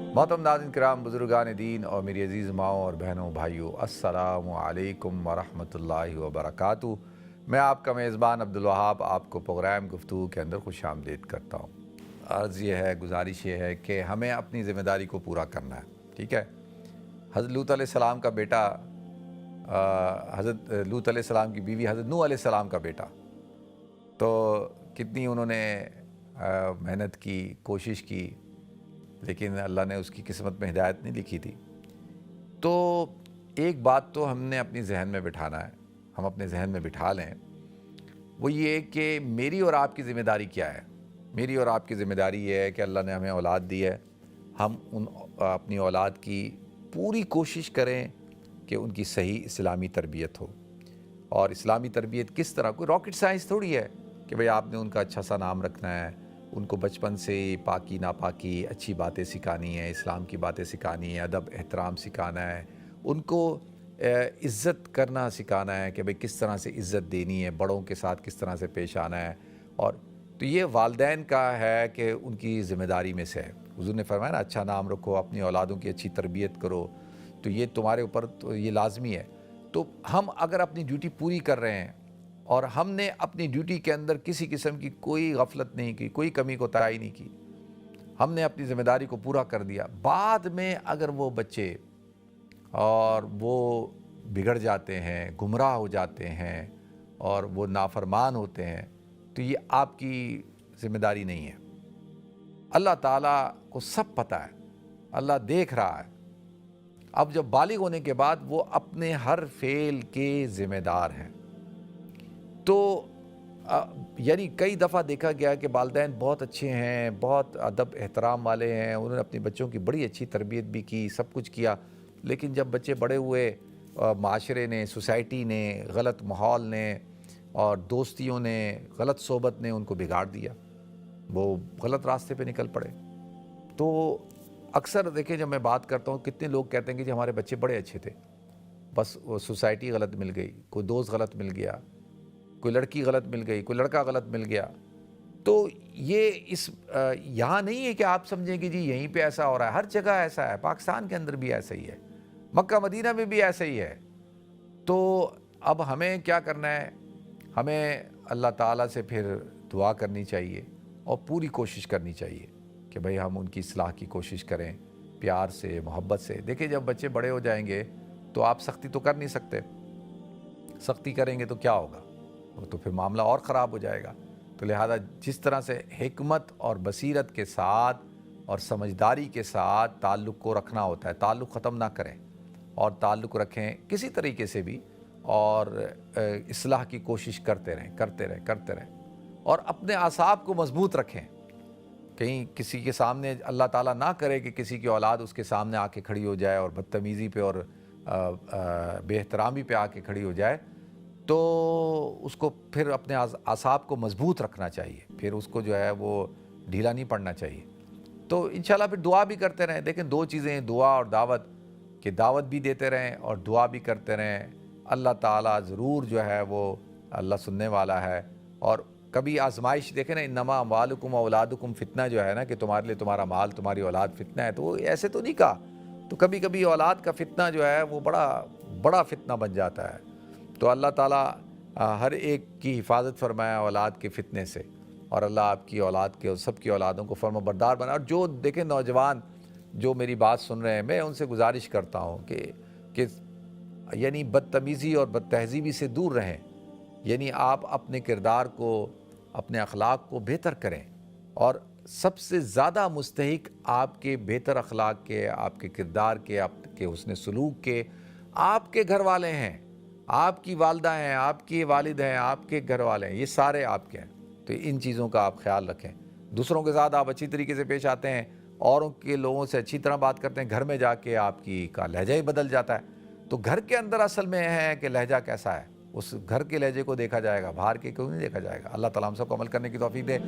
मोहतरम नाज़रीन किराम, बुज़ुर्गान दीन और मेरी अज़ीज़ माओं और बहनों भाइयों, अस्सलामु अलैकुम वरहमतुल्लाहि वबरकातुहू। मैं आपका मेज़बान अब्दुल वहाब आपको प्रोग्राम गुफ्तगू के अंदर खुशामदीद करता हूँ। अर्ज़ ये है, गुजारिश ये है कि हमें अपनी ज़िम्मेदारी को पूरा करना है, ठीक है। हज़रत लूत अलैहिस्सलाम का बेटा, हज़रत लूत अलैहिस्सलाम की बीवी हज़रत नूह अलैहिस्सलाम का बेटा, तो कितनी उन्होंने मेहनत की, कोशिश की, लेकिन अल्लाह ने उसकी किस्मत में हिदायत नहीं लिखी थी। तो एक बात तो हमने अपनी जहन में बिठाना है, हम अपने जहन में बिठा लें, वो ये कि मेरी और आपकी ज़िम्मेदारी क्या है। मेरी और आपकी ज़िम्मेदारी ये है कि अल्लाह ने हमें औलाद दी है, हम अपनी औलाद की पूरी कोशिश करें कि उनकी सही इस्लामी तरबियत हो। और इस्लामी तरबियत किस तरह, कोई रॉकेट साइंस थोड़ी है कि भाई आपने उनका अच्छा सा नाम रखना है, उनको बचपन से पाकी नापाकी अच्छी बातें सिखानी है, इस्लाम की बातें सिखानी है, अदब एहतराम सिखाना है, उनको इज़्ज़त करना सिखाना है कि भाई किस तरह से इज़्ज़त देनी है, बड़ों के साथ किस तरह से पेश आना है। और तो ये वालिदैन का है कि उनकी ज़िम्मेदारी में से है। हुज़ूर ने फरमाया ना, अच्छा नाम रखो, अपनी औलादों की अच्छी तरबियत करो, तो ये तुम्हारे ऊपर तो ये लाजमी है। तो हम अगर अपनी ड्यूटी पूरी कर रहे हैं और हमने अपनी ड्यूटी के अंदर किसी किस्म की कोई गफलत नहीं की, कोई कमी कोताही नहीं की, हमने अपनी ज़िम्मेदारी को पूरा कर दिया, बाद में अगर वो बच्चे और वो बिगड़ जाते हैं, गुमराह हो जाते हैं और वो नाफरमान होते हैं, तो ये आपकी ज़िम्मेदारी नहीं है। अल्लाह ताला को सब पता है, अल्लाह देख रहा है। अब जब बालिग होने के बाद वो अपने हर फेल के ज़िम्मेदार हैं। तो यानी कई दफ़ा देखा गया कि वालिदैन बहुत अच्छे हैं, बहुत अदब एहतराम वाले हैं, उन्होंने अपने बच्चों की बड़ी अच्छी तरबियत भी की, सब कुछ किया, लेकिन जब बच्चे बड़े हुए, माशरे ने, सोसाइटी ने, गलत माहौल ने और दोस्तियों ने, गलत सोबत ने उनको बिगाड़ दिया, वो गलत रास्ते पे निकल पड़े। तो अक्सर देखें, जब मैं बात करता हूँ, कितने लोग कहते हैं कि जी हमारे बच्चे बड़े अच्छे थे, बस वो सोसाइटी गलत मिल गई, कोई दोस्त गलत मिल गया, कोई लड़की गलत मिल गई, कोई लड़का गलत मिल गया। तो ये यहाँ नहीं है कि आप समझें कि जी यहीं पे ऐसा हो रहा है, हर जगह ऐसा है, पाकिस्तान के अंदर भी ऐसा ही है, मक्का मदीना में भी ऐसा ही है। तो अब हमें क्या करना है, हमें अल्लाह ताला से फिर दुआ करनी चाहिए और पूरी कोशिश करनी चाहिए कि भाई हम उनकी इस्लाह की कोशिश करें, प्यार से, मोहब्बत से। देखिए, जब बच्चे बड़े हो जाएंगे तो आप सख्ती तो कर नहीं सकते, सख्ती करेंगे तो क्या होगा, तो फिर मामला और ख़राब हो जाएगा। तो लिहाजा जिस तरह से हिकमत और बसीरत के साथ और समझदारी के साथ ताल्लुक़ को रखना होता है, ताल्लुक़ ख़त्म ना करें और ताल्लुक़ रखें किसी तरीके से भी, और इस्लाह की कोशिश करते रहें और अपने आसाब को मज़बूत रखें। कहीं किसी के सामने अल्लाह ताला ना करे कि किसी की औलाद उसके सामने आके खड़ी हो जाए और बदतमीज़ी पे और बेहतरामी पे आके खड़ी हो जाए, तो उसको फिर अपने आसाब को मज़बूत रखना चाहिए, फिर उसको जो है वो ढीला नहीं पड़ना चाहिए। तो इंशाल्लाह फिर दुआ भी करते रहें। देखें, दो चीज़ें हैं, दुआ और दावत, कि दावत भी देते रहें और दुआ भी करते रहें। अल्लाह ताला ज़रूर जो है वो अल्लाह सुनने वाला है। और कभी आजमाइश देखें ना, इन्नमा अम्वालुकुम व औलादुकुम फ़ितना, जो है ना कि तुम्हारे लिए तुम्हारा माल, तुम्हारी औलाद फ़ितना है, तो वो ऐसे तो नहीं कहा। तो कभी कभी औलाद का फ़ितना जो है वो बड़ा बड़ा फ़ितना बन जाता है। तो अल्लाह ताला हर एक की हिफाजत फरमाया औलाद के फ़ितने से, और अल्लाह आपकी औलाद के और सब की औलादों को फर्माबरदार बना। और जो देखें, नौजवान जो मेरी बात सुन रहे हैं, मैं उनसे गुजारिश करता हूँ कि यानी बदतमीज़ी और बदतहज़ीबी से दूर रहें। यानी आप अपने किरदार को, अपने अखलाक को बेहतर करें, और सबसे ज़्यादा मुस्तहिक आपके बेहतर अखलाक के, आपके किरदार के, आपके हुस्न सलूक के आपके घर वाले हैं, आपकी वालदा हैं, आपके वालिद हैं, आपके घर वाले हैं, ये सारे आपके हैं। तो इन चीज़ों का आप ख्याल रखें। दूसरों के साथ आप अच्छी तरीके से पेश आते हैं, औरों के लोगों से अच्छी तरह बात करते हैं, घर में जाके आपकी का लहजा ही बदल जाता है। तो घर के अंदर असल में है कि लहजा कैसा है, उस घर के लहजे को देखा जाएगा, बाहर के क्यों नहीं देखा जाएगा। अल्लाह ताला हम सबको अमल करने की तौफीक दे।